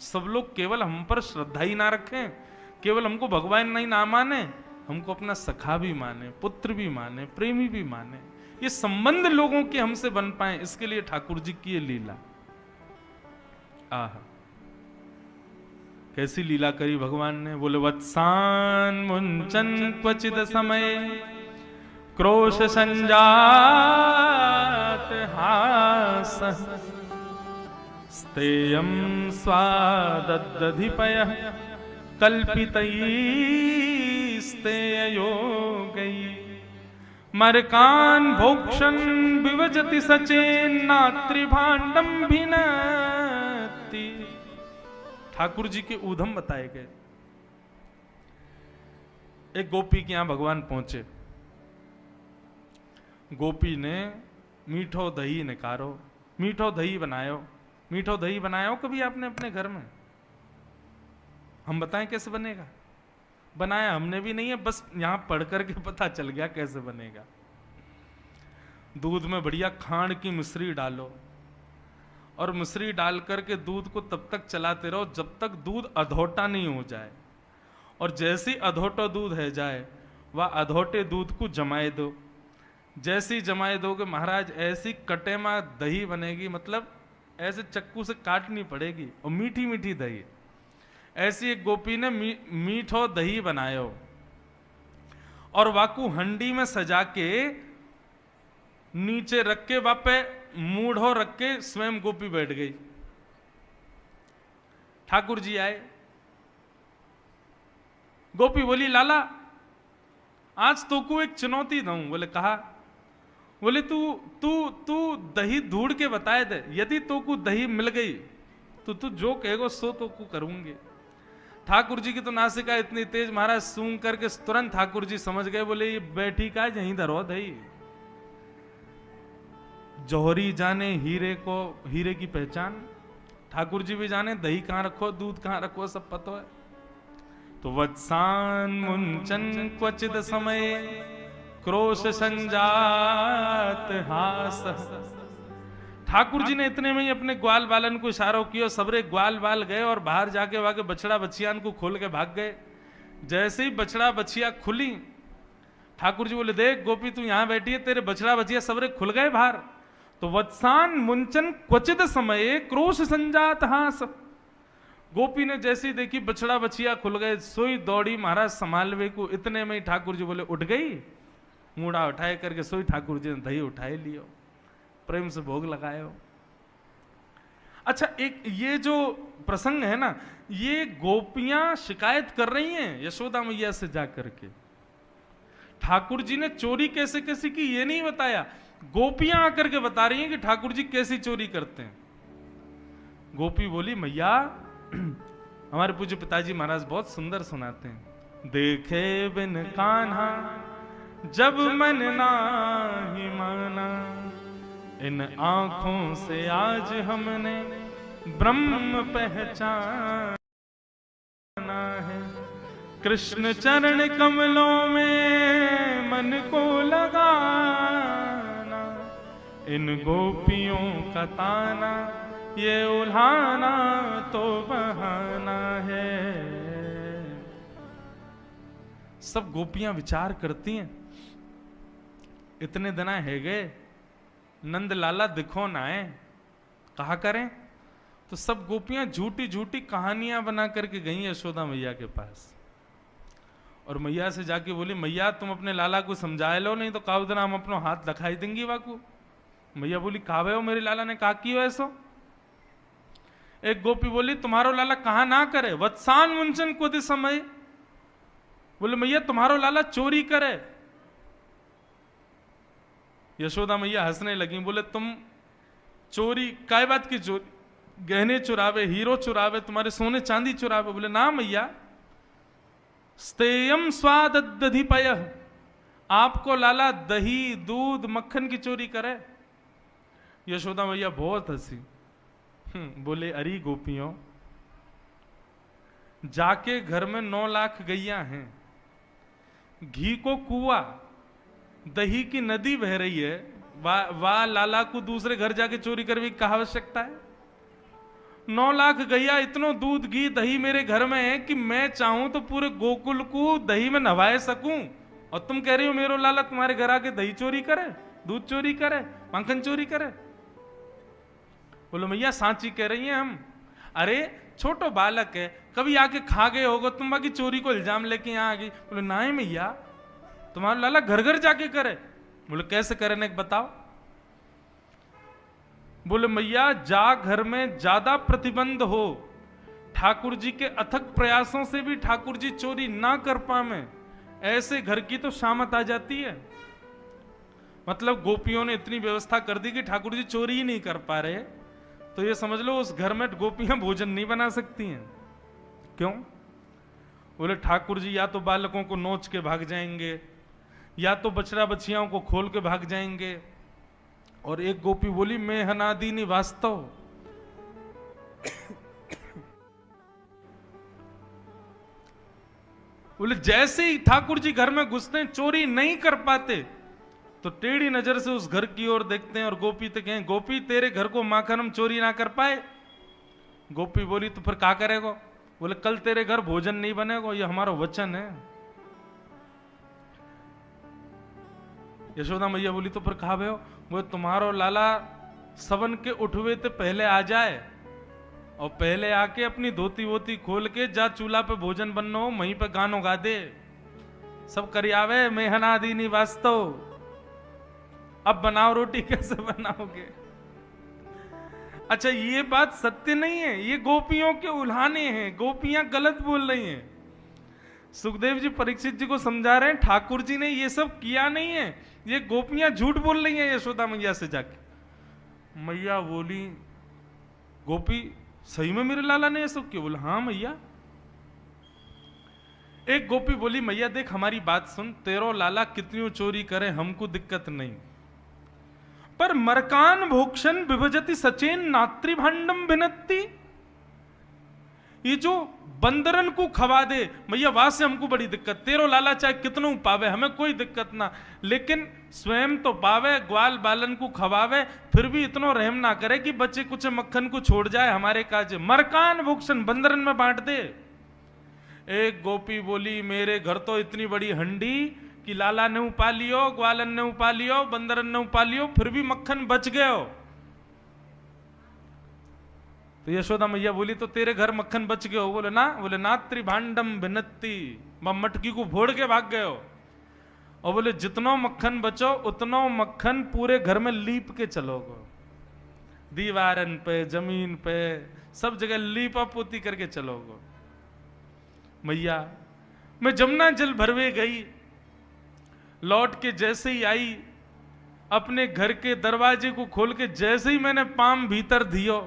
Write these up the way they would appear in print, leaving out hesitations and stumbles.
सब लोग केवल हम पर श्रद्धा ही ना रखें, केवल हमको भगवान नहीं ना माने, हमको अपना सखा भी माने, पुत्र भी माने, प्रेमी भी माने। ये संबंध लोगों के हमसे बन पाए, इसके लिए ठाकुर जी की ये लीला। आह, कैसी लीला करी भगवान ने। बोले वत्सान मुंचन क्वचित समय क्रोश संजात हास स्तेयं स्वादधिपय कल्पितैस्तेयो गई मरकान भोक्षण विवजति सचेन्नात्रिभाण्डं भिनत्ति। ठाकुर जी के ऊधम बताए गए। एक गोपी के यहां भगवान पहुंचे। गोपी ने मीठो दही निकारो, मीठो दही बनायो। मीठो दही बनायो कभी आपने अपने घर में? हम बताएं कैसे बनेगा? बनाया हमने भी नहीं है, बस यहां पढ़ करके पता चल गया कैसे बनेगा। दूध में बढ़िया खांड की मिश्री डालो और मिश्री डाल करके दूध को तब तक चलाते रहो जब तक दूध अधोटा नहीं हो जाए। और जैसे अधोटा दूध है जाए वह अधोटे दूध को जमाए दो। जैसी जमाए दोगे महाराज ऐसी कटेमा दही बनेगी, मतलब ऐसे चक्कू से काटनी पड़ेगी, और मीठी मीठी दही। ऐसी एक गोपी ने मीठो दही बनायो और वाकू हंडी में सजा के नीचे रख के वापे मूढ़ो रख के स्वयं गोपी बैठ गई। ठाकुर जी आए। गोपी बोली लाला आज तो को एक चुनौती दूं। बोले कहा? बोले तू तू तू दही ढूंढ के बताए दे, यदि तो को दही मिल गई तो तू जो कहेगो सो तो को करूंगी। ठाकुर जी की तो नासिका इतनी तेज महाराज सूंघ करके तुरंत ठाकुर जी समझ गए। बोले ये बैठी का यहीं धरो दही। जौहरी जाने हीरे को, हीरे की पहचान। ठाकुर जी भी जाने दही कहां रखो, दूध कहां रखो, सब पता है। तो वत्सान मुंचन क्वचित समय क्रोश संजात हास। ठाकुर जी ने इतने में ही अपने ग्वाल बालन को इशारा किया, सबरे ग्वाल बाल गए और बाहर जाके वाके बछड़ा बछियान को खोल के भाग गए। जैसे ही बछड़ा बछिया खुली, ठाकुर जी बोले देख गोपी तू यहां बैठी है, तेरे बछड़ा बछिया सबरे खुल गए बाहर। तो वत्सान मुंचन क्वचित समय क्रोश संजात हास। गोपी ने जैसी देखी बछड़ा बछिया खुल गए, सोई दौड़ी महाराज संभालवे को। इतने में ही ठाकुर जी बोले उठ गई। मूड़ा उठाए करके सोई ठाकुर जी ने दही उठाए लियो, प्रेम से भोग लगायो। अच्छा, एक ये जो प्रसंग है ना, ये गोपियां शिकायत कर रही हैं यशोदा मैया से जाकर के। ठाकुर जी ने चोरी कैसे कैसे की ये नहीं बताया, गोपियां आकर के बता रही हैं कि ठाकुर जी कैसी चोरी करते हैं। गोपी बोली मैया हमारे पूज्य पिताजी महाराज बहुत सुंदर सुनाते हैं। देखे बिन कान्हा जब मन नाही माना, इन आंखों से आज हमने ब्रह्म पहचाना है। कृष्ण चरण कमलों में मन को लगाना, इन गोपियों का ताना ये उल्हाना तो बहाना है। सब गोपियां विचार करती हैं, इतने दिन है गए नंद लाला दिखो ना आए, कहा करें। तो सब गोपियां झूठी झूठी कहानियां बना करके गई यशोदा मैया के पास। और मैया से जाके बोली मैया तुम अपने लाला को समझाए लो, नहीं तो काव दिन हम अपनो हाथ दिखाई देंगी वाकू। मैया बोली कावे हो, मेरे लाला ने कहा की हो ऐसो। एक गोपी बोली तुम्हारो लाला कहा ना करे, वत्सान मुंचन को दे समय। बोले मैया तुम्हारो लाला चोरी करे। यशोदा मैया हंसने लगी, बोले तुम चोरी काय बात की चोरी, गहने चुरावे, हीरो चुरावे, तुम्हारे सोने चांदी चुरावे। बोले ना मैया, स्तेयम स्वादधिपय, आपको लाला दही दूध मक्खन की चोरी करे। यशोदा मैया बहुत हंसी। बोले अरे गोपियों, जाके घर में 9 लाख गैया हैं, घी को कुआ, दही की नदी बह रही है, वाह लाला को दूसरे घर जाके चोरी करने की क्या आवश्यकता है। 9 लाख गैया, इतनो दूध घी दही मेरे घर में है कि मैं चाहूं तो पूरे गोकुल को दही में नवाए सकूं, और तुम कह रही हो मेरो लाला तुम्हारे घर आके दही चोरी करे, दूध चोरी करे, माखन चोरी करे। बोलो मैया सांची कह रही हैं हम। अरे छोटो बालक है, कभी आके खा गए होगा, तुम बाकी चोरी को इल्जाम लेके यहां आ गई। बोले ना है मैया, तुम्हारा लाला घर घर जाके करे। बोले कैसे करे ने बताओ। बोले मैया जा घर में ज्यादा प्रतिबंध हो, ठाकुर जी के अथक प्रयासों से भी ठाकुर जी चोरी ना कर पाए, ऐसे घर की तो शामत आ जाती है। मतलब गोपियों ने इतनी व्यवस्था कर दी कि ठाकुर जी चोरी ही नहीं कर पा रहे, तो ये समझ लो उस घर में गोपियां भोजन नहीं बना सकती हैं। क्यों? बोले ठाकुर जी या तो बालकों को नोच के भाग जाएंगे, या तो बछड़ा बछियाओं को खोल के भाग जाएंगे। और एक गोपी बोली मैं हनादीनी वास्तव। बोले जैसे ही ठाकुर जी घर में घुसते हैं चोरी नहीं कर पाते, तो टेढ़ी नजर से उस घर की ओर देखते हैं और गोपी तो कहें गोपी तेरे घर को माखन हम चोरी ना कर पाए। गोपी बोली तो फिर क्या करेगा? बोले कल तेरे घर भोजन नहीं बनेगा, ये हमारा वचन है। यशोदा मैया बोली तो फिर खा भे हो? वो तुम्हारो लाला सवन के उठवे ते पहले आ जाए और पहले आके अपनी धोती वोती खोल के जा चूल्हा पे भोजन बनना हो, वहीं पे गानों गा दे, सब करी आवे मैं हनादीनी वास्तव। अब बनाओ रोटी कैसे बनाओगे? अच्छा ये बात सत्य नहीं है, ये गोपियों के उल्हाने हैं, गोपियां गलत बोल रही हैं। सुखदेव जी परीक्षित जी को समझा रहे हैं ठाकुर जी ने ये सब किया नहीं है, ये गोपियां झूठ बोल रही हैं यशोदा मैया से जाके। मैया बोली गोपी सही में मेरे लाला ने ये सब किया? बोला हाँ मैया। एक गोपी बोली मैया देख हमारी बात सुन, तेरो लाला कितनी चोरी करे हमको दिक्कत नहीं, पर मरकान भोक्षण विभजति सचेन नात्रिभांडम भिनत्ति, ये जो बंदरन को खवा दे मैया वहां से हमको बड़ी दिक्कत। तेरो लाला चाहे कितनों पावे हमें कोई दिक्कत ना, लेकिन स्वयं तो पावे, ग्वाल बालन को खवावे, फिर भी इतना रहम ना करे कि बच्चे कुछ मक्खन को छोड़ जाए हमारे काज। मरकान भोक्षण बंदरन में बांट दे। एक गोपी बोली मेरे घर तो इतनी बड़ी हंडी कि लाला ने उपा लियो, ग्वालन ने उपा लियो, बंदरन ने उपा लियो, फिर भी मक्खन बच गए हो। तो यशोदा मैया बोली तो तेरे घर मक्खन बच गए हो? बोले ना त्रिभांडम भिनत्ति, मटकी को फोड़ के भाग गए हो। और बोले जितनो मक्खन बचो उतनो मक्खन पूरे घर में लीप के चलोगे, दीवारन पे जमीन पे सब जगह लीपा पोती करके चलोगे। मैया मैं जमुना जल भरवे गई, लौट के जैसे ही आई अपने घर के दरवाजे को खोल के जैसे ही मैंने पाम भीतर दियो,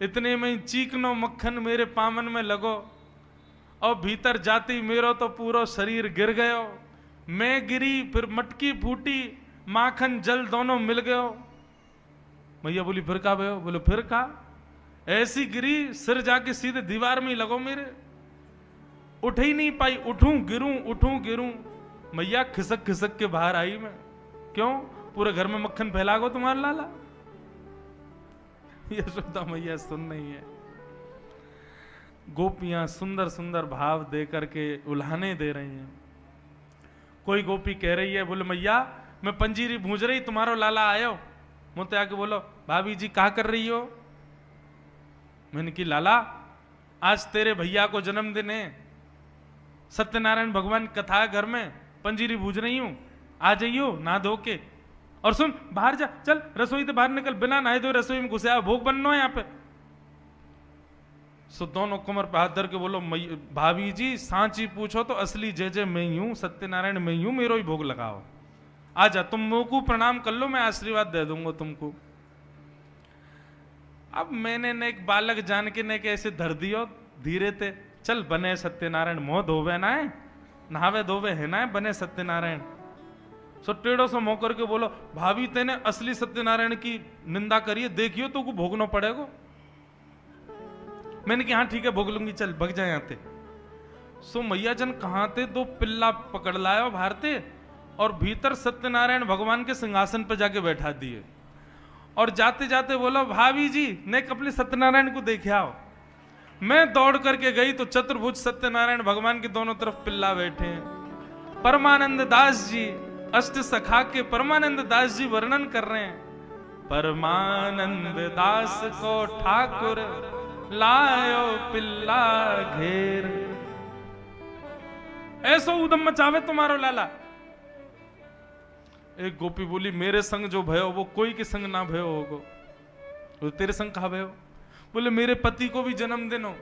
इतने में चीकनो मक्खन मेरे पामन में लगो और भीतर जाती मेरो तो पूरा शरीर गिर गयो। मैं गिरी फिर मटकी फूटी, माखन जल दोनों मिल गयो। मैया बोली फिर का भयो? बोले फिर का ऐसी गिरी सिर जाके सीधे दीवार में ही लगो मेरे, उठ ही नहीं पाई, उठूं गिरूं। मैया खिसक खिसक के बाहर आई मैं। क्यों? पूरे घर में मक्खन फैला गो तुम्हारा लाला। यशोदा मैया सुन नहीं है। गोपियां सुंदर सुंदर भाव दे करके उल्हाने दे रही हैं। कोई गोपी कह रही है बोले मैया मैं पंजीरी भूंज रही, तुम्हारा लाला आयो, मुझे आके बोलो भाभी जी क्या कर रही हो? मैंने की लाला आज तेरे भैया को जन्मदिन है, सत्यनारायण भगवान कथा है घर में, पंजीरी भूंज रही हूं, आ जाइयो ना धो के। और सुन बाहर जा, चल रसोई से बाहर निकल, बिना नहाए धोए रसोई में घुसे, भोग बनना है यहाँ पे। सो दोनों कमर पे हाथ धर के बोलो भाभी जी सांची पूछो तो असली जय जय मैं ही हूं, सत्यनारायण मैं ही हूं, मेरो ही भोग लगाओ, आजा तुम मुंह को प्रणाम कर लो, मैं आशीर्वाद दे दूंगा तुमको। अब मैंने ने एक बालक जान के ने कैसे धर दियो धीरे थे, चल बने सत्यनारायण, मोह धोवे ना है, नहावे धोवे है ना है, बने सत्यनारायण। सो टेढ़ो सो मोह करके बोलो भाभी तेने असली सत्यनारायण की निंदा करिए, देखियो तो को भोगना पड़ेगा। मैंने कहा हाँ ठीक है भोग लूंगी, चल भग जाए यहाँ थे। सो मैया जन कहाँ थे, दो पिल्ला पकड़ लाया बाहर थे और भीतर सत्यनारायण भगवान के सिंहासन पर जाके बैठा दिए। और जाते जाते बोला भाभी जी ने अपने सत्यनारायण को देखे आओ। मैं दौड़ करके गई तो चतुर्भुज सत्यनारायण भगवान के दोनों तरफ पिल्ला बैठे हैं। परमानंद दास जी अष्ट सखा के परमानंद दास जी वर्णन कर रहे हैं, परमानंद दास को ठाकुर लायो पिल्ला घेर, ऐसो उदम मचावे तुम्हारो लाला। एक गोपी बोली मेरे संग जो भयो वो कोई के संग ना भयो होगो। तो तेरे संग कहा भयो? बोले मेरे पति को भी जन्मदिन हो,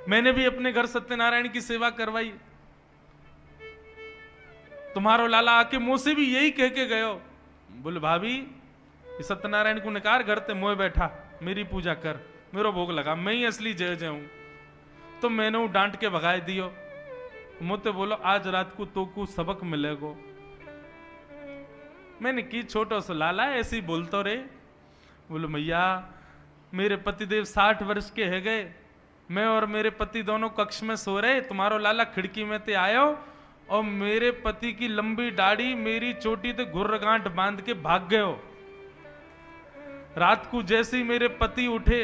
मैंने भी अपने घर सत्यनारायण की सेवा करवाई, तुम्हारो लाला आके मुंह से भी यही कह के गयो। बोले भाभी सत्यनारायण को निकार घर ते मोए बैठा, मेरी पूजा कर, मेरा भोग लगा, मैं ही असली जय जय हूं। तो मैंने वो डांट के भगाए दियो। मुझे बोलो आज रात को तो को सबक मिलेगो। मैंने की छोटो सो लाला ऐसे ही बोलतो रे। बोलो मैया मेरे पतिदेव 60 वर्ष के है गए, मैं और मेरे पति दोनों कक्ष में सो रहे, तुम्हारो लाला खिड़की में ते आयो और मेरे पति की लंबी दाढ़ी मेरी चोटी ते घुर्रगांठ बांध के भाग गयो। रात को जैसे ही मेरे पति उठे,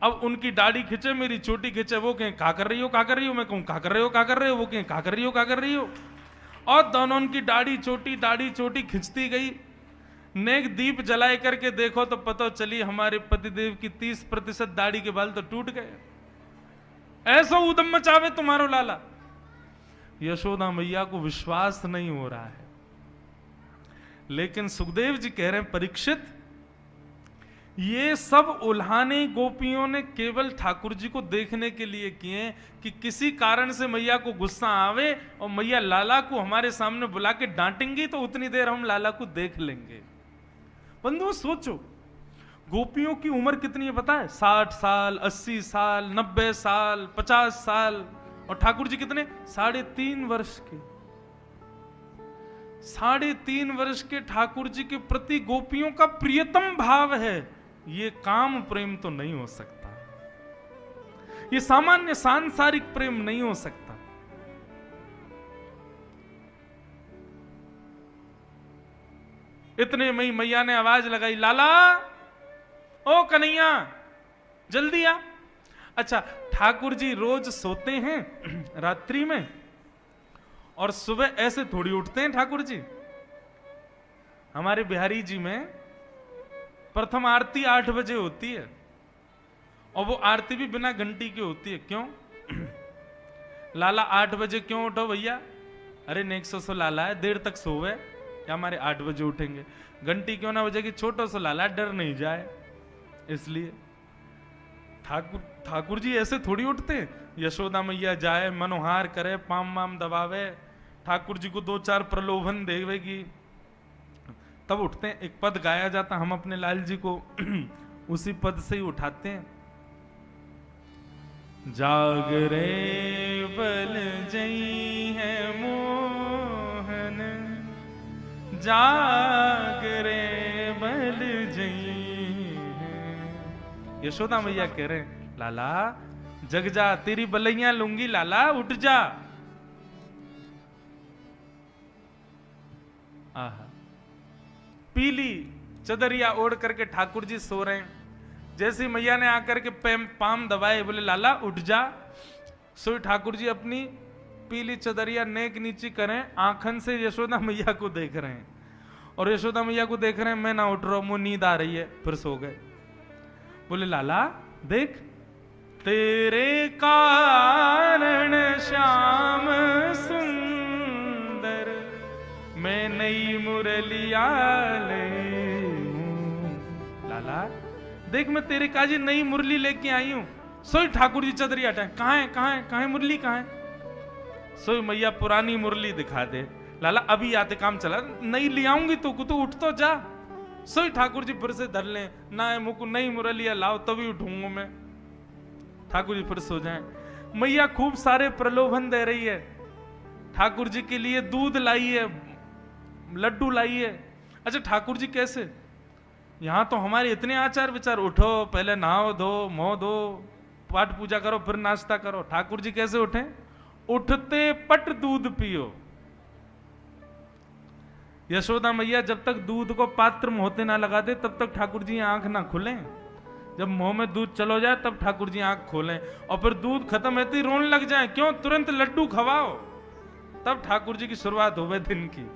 अब उनकी दाढ़ी खींचे मेरी चोटी खींचे, वो कहें का कर रही हो का कर रही हो, मैं कहूं का कर रहे हो का कर रहे हो, वो कहें का कर रही हो का कर रही हो, और दोनों उनकी दाढ़ी चोटी खिंचती गई। नेक दीप जलाए करके देखो तो पता चली हमारे पतिदेव की 30% दाढ़ी के बाल तो टूट गए। ऐसा उदम मचावे तुम्हारो लाला। यशोदा मैया को विश्वास नहीं हो रहा है, लेकिन सुखदेव जी कह रहे हैं परीक्षित ये सब उल्हाने गोपियों ने केवल ठाकुर जी को देखने के लिए किए कि किसी कारण से मैया को गुस्सा आवे और मैया लाला को हमारे सामने बुला के डांटेंगी तो उतनी देर हम लाला को देख लेंगे। बंधुओं सोचो गोपियों की उम्र कितनी है पता है? 60 साल, 80 साल, 90 साल, 50 साल, और ठाकुर जी कितने? 3.5 वर्ष के। 3.5 वर्ष के ठाकुर जी के प्रति गोपियों का प्रियतम भाव है। ये काम प्रेम तो नहीं हो सकता, ये सामान्य सांसारिक प्रेम नहीं हो सकता। इतने में मैया ने आवाज लगाई, लाला ओ कन्हैया जल्दी आ। अच्छा ठाकुर जी रोज सोते हैं रात्रि में और सुबह ऐसे थोड़ी उठते हैं ठाकुर जी। हमारे बिहारी जी में प्रथम आरती 8 बजे होती है और वो आरती भी बिना घंटी की होती है। क्यों? लाला 8 बजे क्यों उठो भैया? अरे नेक्सो सो लाला है, देर तक सोवे या हमारे 8 बजे उठेंगे, घंटी क्यों ना बजेगी, छोटो सो लाला डर नहीं जाए इसलिए। ठाकुर जी ऐसे थोड़ी उठते हैं। यशोदा मैया जाए मनोहार करे, पाम वाम दबावे, ठाकुर जी को 2-4 प्रलोभन देवेगी तब उठते हैं। एक पद गाया जाता, हम अपने लाल जी को उसी पद से ही उठाते हैं। जागरे बल जई है मोहन, जागरे बल जई है। यशोदा मैया कह रहे हैं लाला जग जा, तेरी बलैया लूंगी लाला, उठ जा। आहा पीली चदरिया ओढ़ करके ठाकुर जी सो रहे हैं। जैसे मैया ने आकर के पाम दबाए, बोले लाला उठ जा। सो ठाकुर जी अपनी पीली चदरिया नेक नीची करें, आंखन से यशोदा मैया को देख रहे हैं और यशोदा मैया को देख रहे हैं, मैं ना उठ रहा हूं, मुझे नींद आ रही है, फिर सो गए। बोले लाला देख तेरे कारण श्याम सुंदर मैं नई मुरलिया ले हूं। लाला देख मैं तेरे काजी नई मुरली लेके आई हूं। सोई ठाकुर जी चदरी हटाए, कहां है मुरली कहां है? सोई मैया पुरानी मुरली दिखा दे। लाला अभी आते काम चला, नई ले आऊंगी तो उठ तो जा। सोई ठाकुर जी फिर से धर ले, ना मुझको नई मुरलिया लाओ तभी उठूंगा मैं। ठाकुर जी फिर सो जाए। मैया खूब सारे प्रलोभन दे रही है, ठाकुर जी के लिए दूध लाई है, लड्डू लाई है। अच्छा ठाकुर जी कैसे? यहां तो हमारे इतने आचार विचार, उठो पहले नहाओ धो मुंह धो पाठ पूजा करो फिर नाश्ता करो। ठाकुर जी कैसे उठे? उठते पट दूध पियो। यशोदा मैया जब तक दूध को पात्र मुंह होते ना लगा दे तब तक ठाकुर जी आंख ना खुलें। जब मुंह में दूध चलो जाए तब ठाकुर जी आंख खोलें, और फिर दूध खत्म होते ही रोने लग जाए, क्यों? तुरंत लड्डू खवाओ, तब ठाकुर जी की शुरुआत होवे दिन की।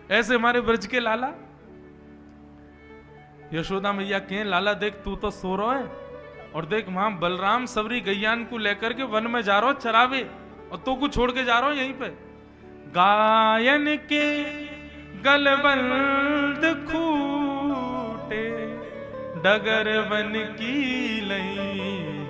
ऐसे हमारे ब्रज के लाला, यशोदा मैया के लाला देख तू तो सो रहा है, और देख वहां बलराम सबरी गैयान को लेकर के वन में जा रहा हो चरावे, और तो को छोड़ के जा रहा हो यहीं पे। गायन के गलबंद खूटे डगर वन की लई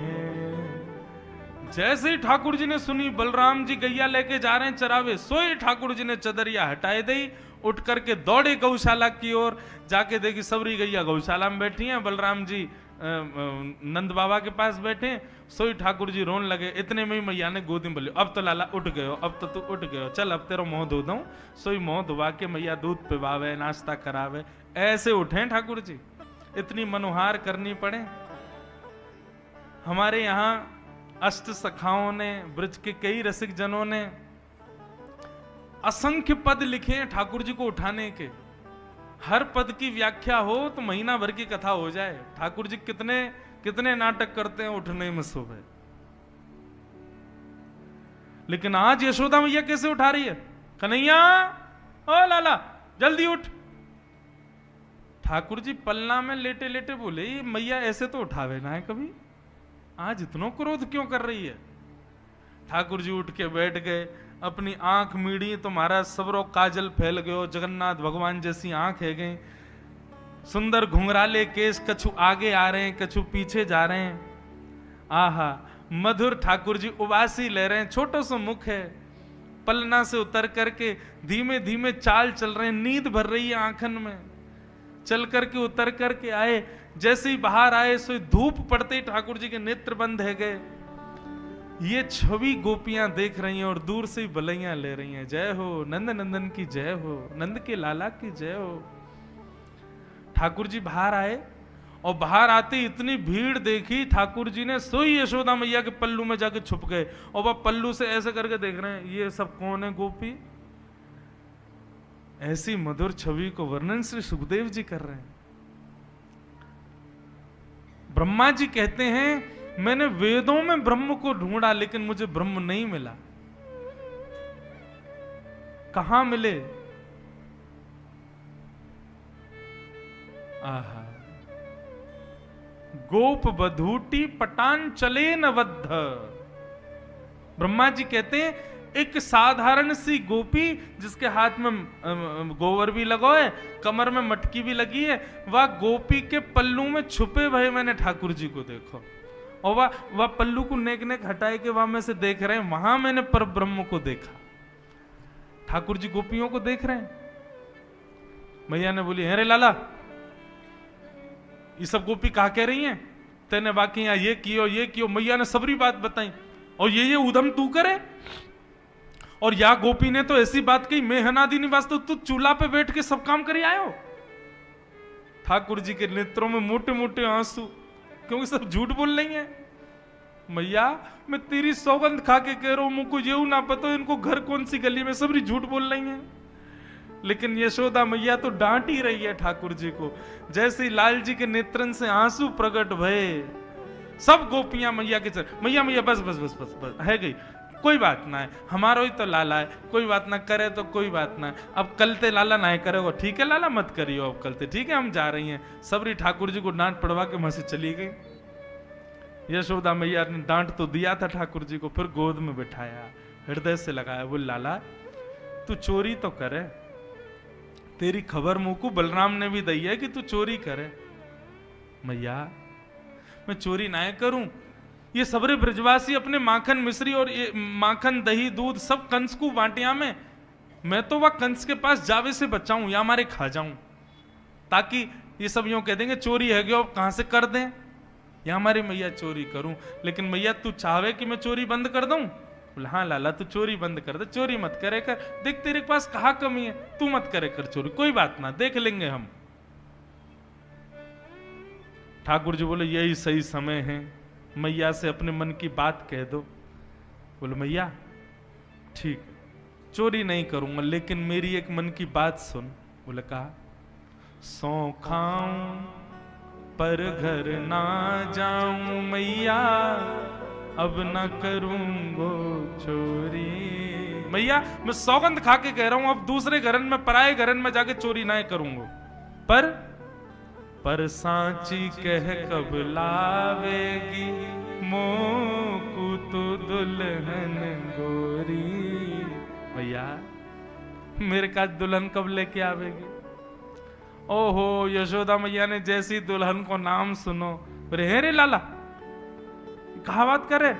है। जैसे ही ठाकुर जी ने सुनी बलराम जी गैया लेके जा रहे हैं चरावे, सोई ठाकुर जी ने चदरिया हटाए दी, उठ करके दौड़े गौशाला की ओर, जाके देखी सबरी गैया गौशाला में बैठी हैं, बलराम जी नंद बाबा के पास बैठे। सोई ठाकुर जी रोन लगे। इतने में ही मैया ने गोदी में बोली, अब तो लाला उठ गए हो, अब तो तू उठ गए हो, चल अब तेरा मुंह धो दूं। सोई मुंह धुआ के मैया दूध पिवावे, नाश्ता करावे। ऐसे उठे ठाकुर जी, इतनी मनोहार करनी पड़े। हमारे यहाँ अष्ट सखाओं ने, ब्रज के कई रसिक जनों ने असंख्य पद लिखे हैं ठाकुर जी को उठाने के। हर पद की व्याख्या हो तो महीना भर की कथा हो जाए। ठाकुर जी कितने कितने नाटक करते हैं उठने में सुबह। लेकिन आज यशोदा मैया कैसे उठा रही है? कन्हैया, ओ लाला जल्दी उठ। ठाकुर जी पलना में लेटे लेटे बोले, मैया ऐसे तो उठावे ना है कभी, आज इतना क्रोध क्यों कर रही है? ठाकुर जी उठ के बैठ गए, अपनी आंख मीड़ी तो महाराज सबरो काजल फैल गयो, जगन्नाथ भगवान जैसी आंख है गई। सुंदर घुंघराले केस, कछु आगे आ रहे हैं, कछु पीछे जा रहे हैं। आहा, मधुर ठाकुर जी उबासी ले रहे हैं, छोटा सा मुख है। पलना से उतर करके धीमे धीमे चाल चल रहे हैं, नींद भर रही है आंखन में। चल करके उतर करके आए, जैसे ही बाहर आए सो धूप पड़ते ही ठाकुर जी के नेत्र बंद है गए। ये छवि गोपियां देख रही हैं और दूर से ही बलैया ले रही हैं। जय हो नंद नंदन की जय हो, नंद के लाला की जय हो। ठाकुर जी बाहर आए और बाहर आते इतनी भीड़ देखी, ठाकुर जी ने सोई यशोदा मैया के पल्लू में जाके छुप गए और वह पल्लू से ऐसे करके देख रहे हैं, ये सब कौन है गोपी? ऐसी मधुर छवि को वर्णन श्री सुखदेव जी कर रहे हैं। ब्रह्मा जी कहते हैं, मैंने वेदों में ब्रह्म को ढूंढा लेकिन मुझे ब्रह्म नहीं मिला। कहां मिले? आहा, गोप बधूटी पटान चले न बद्ध। ब्रह्मा जी कहते हैं, एक साधारण सी गोपी जिसके हाथ में गोबर भी लगा है, कमर में मटकी भी लगी है, वह गोपी के पल्लू में छुपे भय मैंने ठाकुर जी को देखो। और वह पल्लू को नेक नेक हटाए के वहां में से देख रहे हैं, वहां मैंने पर ब्रह्म को देखा। ठाकुर जी गोपियों को देख रहे हैं। मैया ने बोली, अरे लाला ये सब गोपी कहा कह रही हैं? तेने बाकी यहाँ ये कियो। मैया ने सबरी बात बताई, और ये उधम तू करे। और या गोपी ने तो ऐसी बात कही, मैं हनादि निवास, तो तू चूल्हा पे बैठ के सब काम करी आयो। ठाकुर जी के नेत्रों में मोटे मोटे आंसू, क्योंकि सब झूठ बोल रही हैं। मैया मैं तेरी सौगंध खा के कह रहा हूं, मुझको ये ना पता इनको घर कौन सी गली में, सबरी झूठ बोल रही हैं। लेकिन यशोदा मैया तो डांट ही रही है ठाकुर जी को। जैसे ही लाल जी के नेत्रन से आंसू प्रकट भये, सब गोपियां मैया के चरण, मैया बस बस बस बस बस है गई, कोई बात ना है, हमारा ही तो लाला है, कोई बात ना करे तो कोई बात ना है। अब कल ते लाला ना करेगा, ठीक है लाला मत करियो, अब कल ते ठीक है हम जा रही हैं। सबरी ठाकुर जी को डांट पड़वा के वहां से चली गई। यशोदा मैया ने डांट तो दिया था ठाकुर जी को, फिर गोद में बिठाया, हृदय से लगाया, बोल लाला तू चोरी तो करे, तेरी खबर मुंह को बलराम ने भी दी है कि तू चोरी करे। मैया मैं चोरी ना करूं, ये सबरे ब्रजवासी अपने माखन मिश्री और ये माखन दही दूध सब कंस को बांटिया में, मैं तो वह कंस के पास जावे से बचाऊं या हमारे खा जाऊं, ताकि ये सब यूं कह देंगे चोरी है गया, कहां से कर दें, या हमारी मैया चोरी करूं। लेकिन मैया तू चाहे कि मैं चोरी बंद कर दूं? बोला हाँ लाला तू चोरी बंद कर दे, चोरी मत करे कर, देख तेरे पास कहा कमी है, तू मत करे कर चोरी, कोई बात ना, देख लेंगे हम। ठाकुर जी बोले यही सही समय है, मैया से अपने मन की बात कह दो। बोले मैया ठीक चोरी नहीं करूंगा, लेकिन मेरी एक मन की बात सुन। बोले कहा, सौ खाऊं पर घर ना जाऊं मैया, अब ना करूंगो चोरी। मैया मैं सौगंध खा के कह रहा हूं, अब दूसरे घरन में, पराए घरन में जाके चोरी ना करूंगा। पर सांची कह कब लावेगी, मोकू तो दुल्हन गोरी। भैया मेरे का दुल्हन कब लेके आवेगी? ओहो, यशोदा मैया ने जैसी दुल्हन को नाम सुनो, अरे रे लाला कहा बात करे।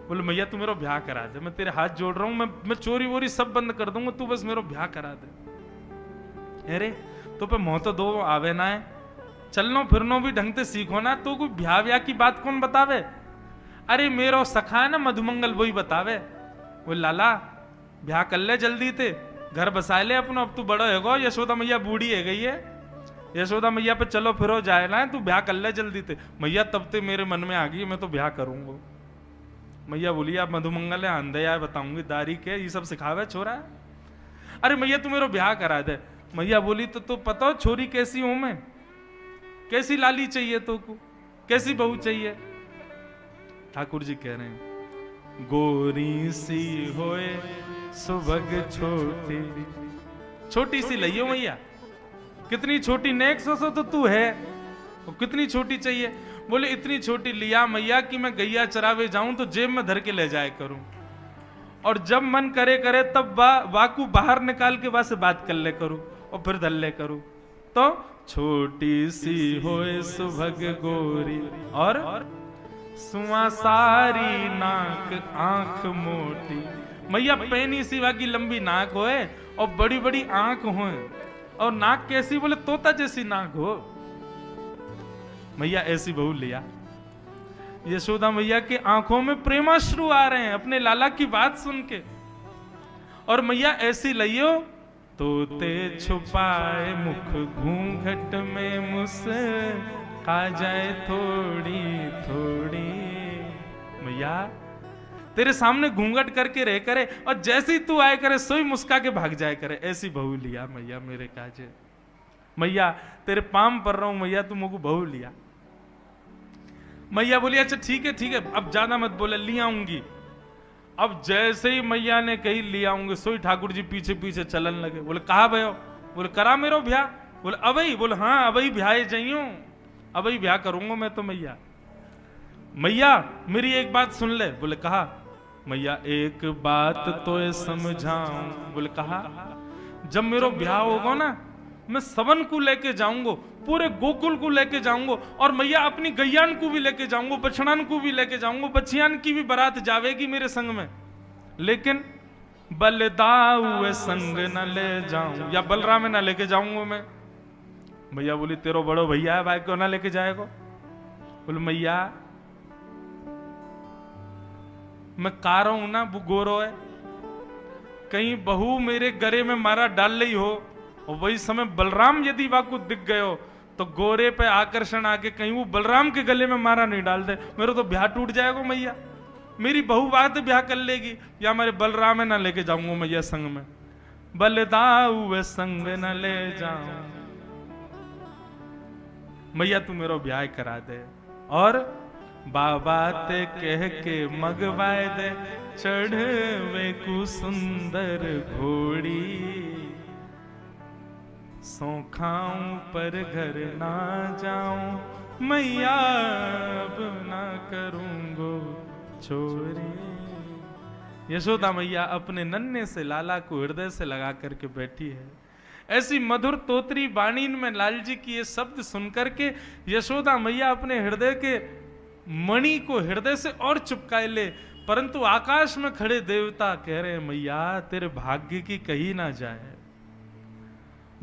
बोले मैया तू मेरा ब्याह करा दे, मैं तेरे हाथ जोड़ रहा हूं, मैं चोरी वोरी सब बंद कर दूंगा, तू बस मेरा ब्याह करा दे। अरे तो पे मोह तो दो आवे ना है, चलनो फिरनो भी ढंग से सीखो ना, तो कोई ब्याह की बात कौन बतावे? अरे मेरो सखा है ना मधुमंगल, वही बतावे। वो लाला ब्याह कर ले जल्दी थे, घर बसा ले अपना, अब तू बड़ा होगा, यशोदा मैया बूढ़ी है गई है, यशोदा मैया पे चलो फिरो जाए ना, तू ब्याह कर ले जल्दी थे। मैया तब ते मेरे मन में आ गई, मैं तो ब्याह करूंगा। मैया बोली आप मधुमंगल है, आंधे यार बताऊंगी दारी के, ये सब सिखावे छोरा। अरे मैया तू मेरा ब्याह करा दे। मैया बोली तो पता हो छोरी कैसी हूं मैं, कैसी लाली चाहिए तो को, कैसी बहू चाहिए? ठाकुर जी कह रहे हैं, गोरी सी होए सुभग छोटी, छोटी सी लइयो मैया, कितनी छोटी, नेक्स्ट सो तो तू है, कितनी छोटी चाहिए? बोले इतनी छोटी लिया मैया कि मैं गैया चरावे जाऊं तो जेब में धर के ले जाए करूं, और जब मन करे तब वाकू बाहर निकाल के वहां से बात कर ले करूं और फिर धर ले करूं। तो छोटी सी होए सुभग गोरी और सुआ सारी नाक आंख मोटी। मैया पैनी सिवा की लंबी नाक होए और बड़ी बड़ी आंख होए, और नाक कैसी? बोले तोता जैसी नाक हो। मैया ऐसी बहू लिया। यशोदा मैया के आंखों में प्रेमाश्रु आ रहे हैं अपने लाला की बात सुन के, और मैया ऐसी लियो तोते छुपाए मुख घूंघट में मुस्का जाए थोड़ी थोड़ी। मैया तेरे सामने घूंघट करके रह करे, और जैसे ही तू आए करे सोई मुस्का के भाग जाए करे, ऐसी बहू लिया मैया मेरे काजे। मैया तेरे पाम पर रहा हूं मैया, तू मुझको बहू लिया। मैया बोली अच्छा ठीक है, अब ज्यादा मत बोले, ले आऊंगी। अब जैसे ही मैया ने कही ले आऊंगी, सोई ठाकुर जी पीछे पीछे चलन लगे। बोले कहा भयो? बोले करा मेरो ब्याह। बोले अबई? बोले हाँ अबई ब्याह जाइयो, अबई ब्याह करूंगा मैं तो। मैया मेरी एक बात सुन ले। बोले कहा? मैया एक बात तो समझाऊं। बोले कहा? जब मेरो ब्याह होगा ना, मैं सवन को लेके जाऊंगा, पूरे गोकुल को लेके जाऊंगा, और मैया अपनी गैयान को भी लेके जाऊंगा, बछड़ान को भी लेके जाऊंगा, बछियान की भी बारात जावेगी मेरे संग में, लेकिन बलदाऊ संग न ले जाऊं, या बलराम ना लेके जाऊंगा मैं। मैया बोली तेरो बड़ो भैया है भाई, क्यों ना लेके जाएगा? बोले मैया मैं कार हूं ना, वो गोरो है, कहीं बहू मेरे गले में मारा डाल ली हो, और वही समय बलराम यदि वाकु दिख गए हो, तो गोरे पे आकर्षण आके कहीं वो बलराम के गले में मारा नहीं डाल दे, मेरा तो ब्याह टूट जाएगा। मैया मेरी बहू बात ब्याह कर लेगी, या मेरे बलराम में ना लेके जाऊंगा मैया संग में, बलदाऊ संग न ले जाऊं। मैया तू मेरा ब्याह करा दे, और बाबा ते कह के मगवाए दे, चढ़वे को सुंदर घोड़ी, सो खाऊं पर घर ना जाऊं मैया, अब ना करूंगो चोरी। यशोदा मैया अपने नन्हे से लाला को हृदय से लगा करके बैठी है। ऐसी मधुर तोतरी बाणी में लाल जी की ये शब्द सुनकर के यशोदा मैया अपने हृदय के मणि को हृदय से और चिपकाए ले, परंतु आकाश में खड़े देवता कह रहे हैं मैया तेरे भाग्य की कही ना जाए,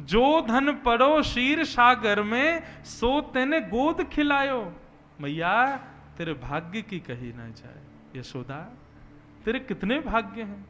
जो धन पड़ो शीर सागर में, सो तेने गोद खिलायो। मैया तेरे भाग्य की कही ना जाए। यशोदा तेरे कितने भाग्य हैं,